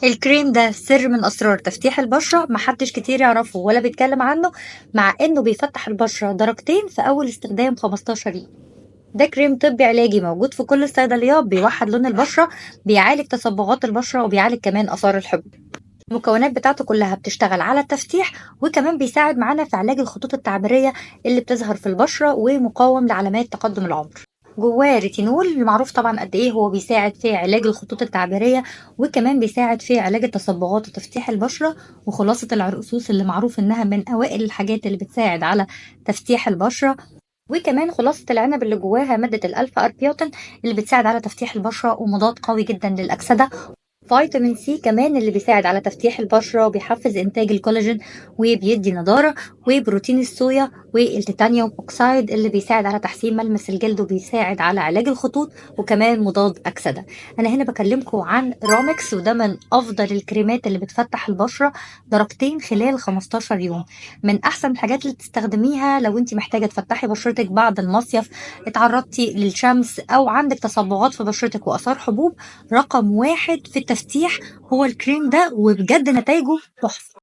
الكريم ده سر من أسرار تفتيح البشرة، محدش كتير يعرفه ولا بيتكلم عنه، مع إنه بيفتح البشرة درجتين في أول استخدام 15 يوم. ده كريم طبي علاجي موجود في كل الصيدليات، بيوحد لون البشرة، بيعالج تصبغات البشرة، وبيعالج كمان آثار الحب. المكونات بتاعته كلها بتشتغل على التفتيح، وكمان بيساعد معانا في علاج الخطوط التعبيرية اللي بتظهر في البشرة، ومقاوم لعلامات تقدم العمر. جواه ريتينول اللي معروف طبعا قد ايه هو بيساعد في علاج الخطوط التعبيرية، وكمان بيساعد في علاج التصبغات وتفتيح البشرة. وخلاصة العرقسوس اللي معروف انها من اوائل الحاجات اللي بتساعد على تفتيح البشرة. وكمان خلاصة العنب اللي جواها مادة الألفا أربيوتين اللي بتساعد على تفتيح البشرة، ومضاد قوي جدا للأكسدة. فيتامين سي كمان اللي بيساعد على تفتيح البشرة وبيحفز إنتاج الكولاجين وبيدي نضارة. وبروتين الصويا والتيتانيوم أوكسايد اللي بيساعد على تحسين ملمس الجلد، وبيساعد على علاج الخطوط، وكمان مضاد أكسدة. أنا هنا بكلمكم عن رومكس، وده من أفضل الكريمات اللي بتفتح البشرة درجتين خلال 15 يوم. من أحسن الحاجات اللي تستخدميها لو أنت محتاجة تفتحي بشرتك بعد المصيف، اتعرضتي للشمس، أو عندك تصبغات في بشرتك وآثار حبوب. رقم واحد في التفتيح هو الكريم ده، وبجد نتايجه تحفة.